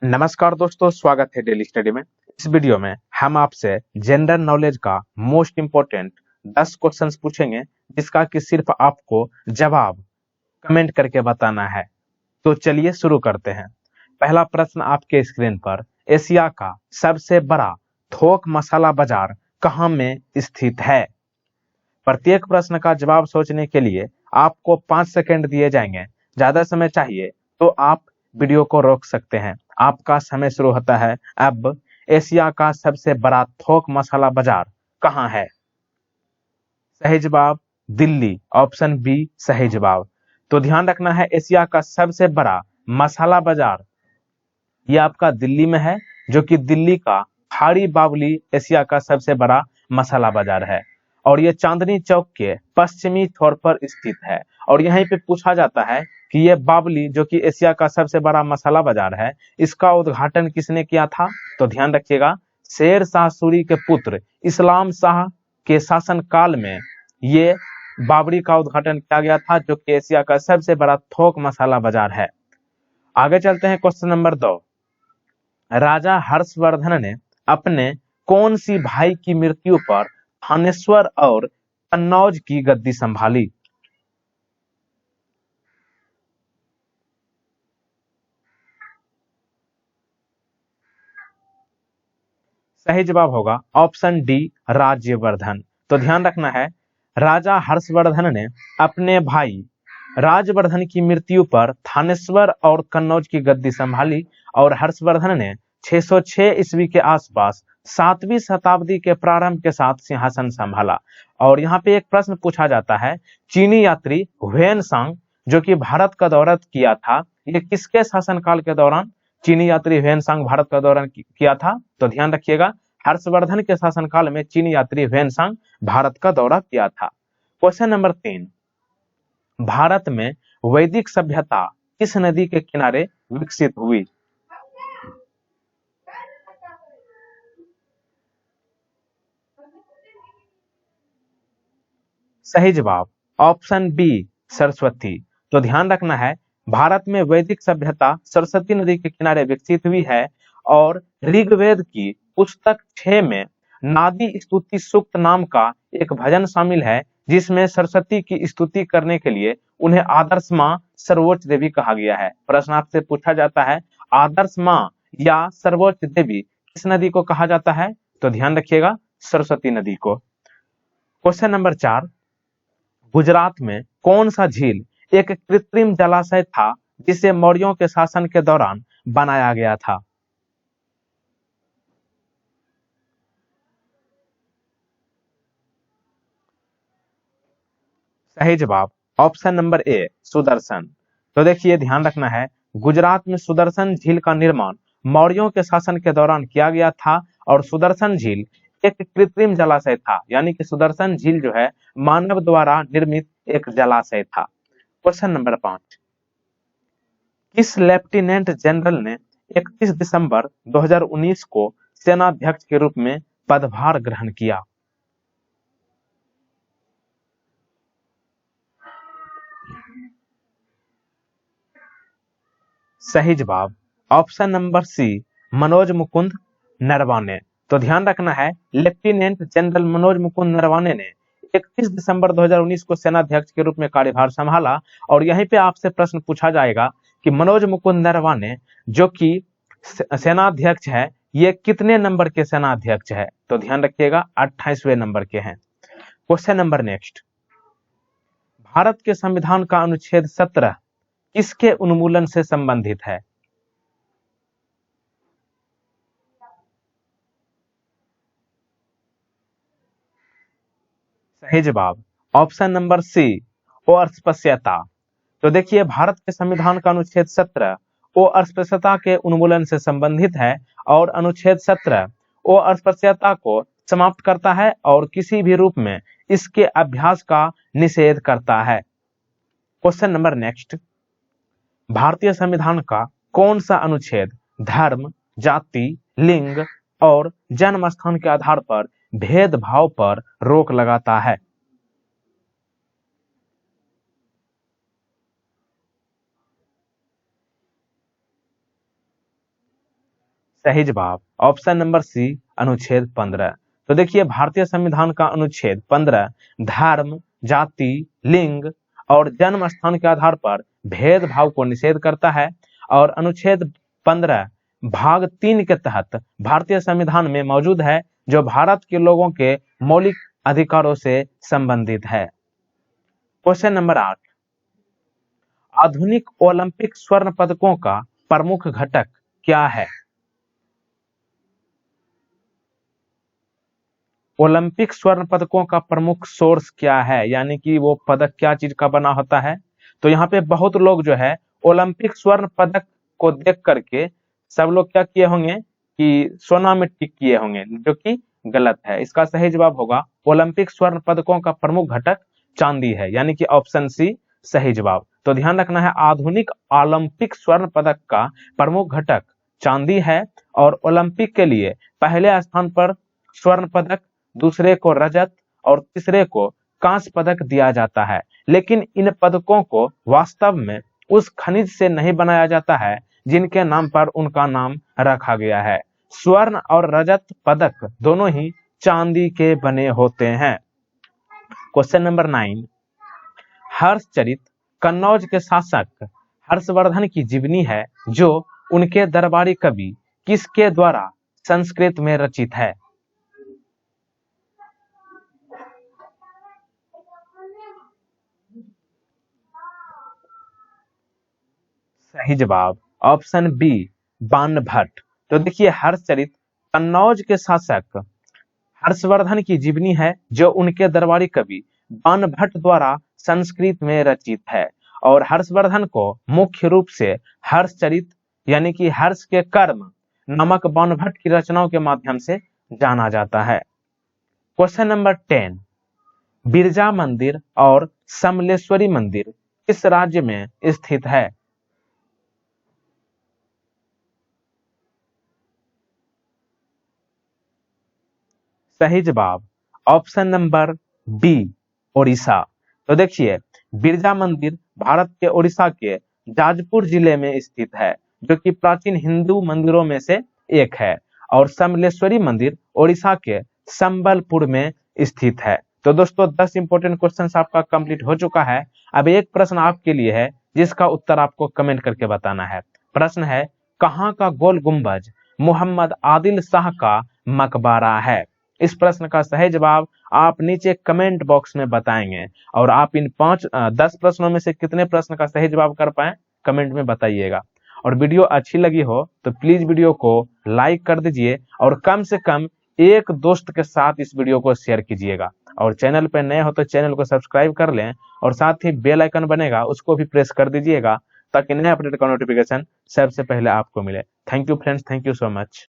नमस्कार दोस्तों, स्वागत है डेली स्टडी में। इस वीडियो में हम आपसे जनरल नॉलेज का मोस्ट इम्पोर्टेंट 10 क्वेश्चंस पूछेंगे, जिसका कि सिर्फ आपको जवाब कमेंट करके बताना है। तो चलिए शुरू करते हैं। पहला प्रश्न आपके स्क्रीन पर, एशिया का सबसे बड़ा थोक मसाला बाजार कहाँ में स्थित है? प्रत्येक प्रश्न का जवाब सोचने के लिए आपको 5 सेकंड दिए जाएंगे। ज्यादा समय चाहिए तो आप वीडियो को रोक सकते हैं। आपका समय शुरू होता है अब। एशिया का सबसे बड़ा थोक मसाला बाजार कहाँ है? सही जवाब दिल्ली, ऑप्शन बी सही जवाब। तो ध्यान रखना है, एशिया का सबसे बड़ा मसाला बाजार ये आपका दिल्ली में है, जो कि दिल्ली का खाड़ी बावली एशिया का सबसे बड़ा मसाला बाजार है और ये चांदनी चौक के पश्चिमी छोर पर स्थित है। और यहीं पे पूछा जाता है कि ये बावली, जो कि एशिया का सबसे बड़ा मसाला बाजार है, इसका उद्घाटन किसने किया था? तो ध्यान रखिएगा, शेर शाह सूरी के पुत्र इस्लाम शाह के शासन काल में ये बावड़ी का उद्घाटन किया गया था, जो कि एशिया का सबसे बड़ा थोक मसाला बाजार है। आगे चलते हैं, क्वेश्चन नंबर 2। राजा हर्षवर्धन ने अपने कौन सी भाई की मृत्यु पर थानेश्वर और कन्नौज की गद्दी संभाली? सही जवाब होगा ऑप्शन डी राज्यवर्धन। तो ध्यान रखना है, राजा हर्षवर्धन ने अपने भाई राजवर्धन की मृत्यु पर थानेश्वर और कन्नौज की गद्दी संभाली और हर्षवर्धन ने 606 ईस्वी के आसपास 7वीं शताब्दी के प्रारंभ के साथ सिंहासन संभाला। और यहाँ पे एक प्रश्न पूछा जाता है, चीनी यात्री हुएनसांग जो कि भारत का दौरा किया था, ये किसके शासनकाल के दौरान चीनी यात्री हुएनसांग भारत का दौरा किया था? तो ध्यान रखिएगा, हर्षवर्धन के शासनकाल में चीनी यात्री हुएनसांग भारत का दौरा किया था। क्वेश्चन नंबर 3, भारत में वैदिक सभ्यता किस नदी के किनारे विकसित हुई? सही जवाब ऑप्शन बी सरस्वती। तो ध्यान रखना है, भारत में वैदिक सभ्यता सरस्वती नदी के किनारे विकसित हुई है और ऋग्वेद की पुस्तक 6 में नादी स्तुति सूक्त नाम का एक भजन शामिल है, जिसमें सरस्वती की स्तुति करने के लिए उन्हें आदर्श माँ, सर्वोच्च देवी कहा गया है। प्रश्न आपसे पूछा जाता है, आदर्श माँ या सर्वोच्च देवी किस नदी को कहा जाता है? तो ध्यान रखिएगा, सरस्वती नदी को। क्वेश्चन नंबर 4, गुजरात में कौन सा झील एक कृत्रिम जलाशय था, जिसे मौर्यों के शासन के दौरान बनाया गया था? सही जवाब ऑप्शन नंबर ए सुदर्शन। तो देखिए, ध्यान रखना है, गुजरात में सुदर्शन झील का निर्माण मौर्यों के शासन के दौरान किया गया था और सुदर्शन झील एक कृत्रिम जलाशय था, यानी कि सुदर्शन झील जो है मानव द्वारा निर्मित एक जलाशय था। क्वेश्चन नंबर 5, किस लेफ्टिनेंट जनरल ने 31 दिसंबर 2019 को सेनाध्यक्ष के रूप में पदभार ग्रहण किया? सही जवाब option number C Manoj Mukund Naravane. तो ध्यान रखना है, लेफ्टिनेंट जनरल मनोज मुकुंद नरवाने ने 31 दिसंबर 2019 को सेनाध्यक्ष के रूप में कार्यभार संभाला। और यहीं पे आपसे प्रश्न पूछा जाएगा कि मनोज मुकुंद नरवाने जो कि सेनाध्यक्ष है, ये कितने नंबर के सेनाध्यक्ष है? तो ध्यान रखिएगा, 28वें नंबर के हैं। क्वेश्चन नंबर नेक्स्ट, भारत के संविधान का अनुच्छेद 17 किसके उन्मूलन से संबंधित है? सही जवाब ऑप्शन नंबर सी अस्पृश्यता। तो देखिए, भारत के संविधान का अनुच्छेद 17 अस्पृश्यता के उन्मूलन से संबंधित है और अनुच्छेद 17 अस्पृश्यता को समाप्त करता है और किसी भी रूप में इसके अभ्यास का निषेध करता है। क्वेश्चन नंबर नेक्स्ट, भारतीय संविधान का कौन सा अनुच्छेद धर्म, जाति, लिंग और जन्म स्थान के आधार पर भेदभाव पर रोक लगाता है? सही जवाब ऑप्शन नंबर सी अनुच्छेद 15। तो देखिए भारतीय संविधान का अनुच्छेद 15 धर्म, जाति, लिंग और जन्म स्थान के आधार पर भेदभाव को निषेध करता है और अनुच्छेद 15 भाग 3 के तहत भारतीय संविधान में मौजूद है, जो भारत के लोगों के मौलिक अधिकारों से संबंधित है। क्वेश्चन नंबर 8, आधुनिक ओलंपिक स्वर्ण पदकों का प्रमुख घटक क्या है? ओलंपिक स्वर्ण पदकों का प्रमुख सोर्स क्या है, यानी कि वो पदक क्या चीज का बना होता है? तो यहाँ पे बहुत लोग जो है ओलंपिक स्वर्ण पदक को देख करके सब लोग क्या किए होंगे कि सोना में टिक किए होंगे, जो कि गलत है। इसका सही जवाब होगा ओलंपिक स्वर्ण पदकों का प्रमुख घटक चांदी है, यानी कि ऑप्शन सी सही जवाब। तो ध्यान रखना है, आधुनिक ओलंपिक स्वर्ण पदक का प्रमुख घटक चांदी है और ओलंपिक के लिए पहले स्थान पर स्वर्ण पदक, दूसरे को रजत और तीसरे को कांस्य पदक दिया जाता है। लेकिन इन पदकों को वास्तव में उस खनिज से नहीं बनाया जाता है जिनके नाम पर उनका नाम रखा गया है। स्वर्ण और रजत पदक दोनों ही चांदी के बने होते हैं। क्वेश्चन नंबर 9, हर्षचरित कन्नौज के शासक हर्षवर्धन की जीवनी है, जो उनके दरबारी कवि किसके द्वारा संस्कृत में रचित है? सही जवाब ऑप्शन बी बाणभट्ट। तो देखिए हर्षचरित कन्नौज के शासक हर्षवर्धन की जीवनी है, जो उनके दरबारी कवि बाणभट्ट द्वारा संस्कृत में रचित है और हर्षवर्धन को मुख्य रूप से हर्षचरित यानी कि हर्ष के कर्म नामक बाणभट्ट की रचनाओं के माध्यम से जाना जाता है। क्वेश्चन नंबर 10, बिरजा मंदिर और समलेश्वरी मंदिर किस राज्य में स्थित है? सही जवाब ऑप्शन नंबर बी ओडिशा। तो देखिए बिरजा मंदिर भारत के ओडिशा के जाजपुर जिले में स्थित है, जो कि प्राचीन हिंदू मंदिरों में से एक है और समलेश्वरी मंदिर ओडिशा के संबलपुर में स्थित है। तो दोस्तों 10 इंपॉर्टेंट क्वेश्चंस आपका कंप्लीट हो चुका है। अब एक प्रश्न आपके लिए है जिसका उत्तर आपको कमेंट करके बताना है। प्रश्न है, कहाँ का गोल गुंबज मोहम्मद आदिल शाह का मकबरा है? इस प्रश्न का सही जवाब आप नीचे कमेंट बॉक्स में बताएंगे और आप इन 10 प्रश्नों में से कितने प्रश्न का सही जवाब कर पाए कमेंट में बताइएगा। और वीडियो अच्छी लगी हो तो प्लीज वीडियो को लाइक कर दीजिए और कम से कम एक दोस्त के साथ इस वीडियो को शेयर कीजिएगा। और चैनल पर नए हो तो चैनल को सब्सक्राइब कर लें और साथ ही बेल आइकन बनेगा उसको भी प्रेस कर दीजिएगा, ताकि नए अपडेट का नोटिफिकेशन सबसे पहले आपको मिले। Thank you friends, thank you so much.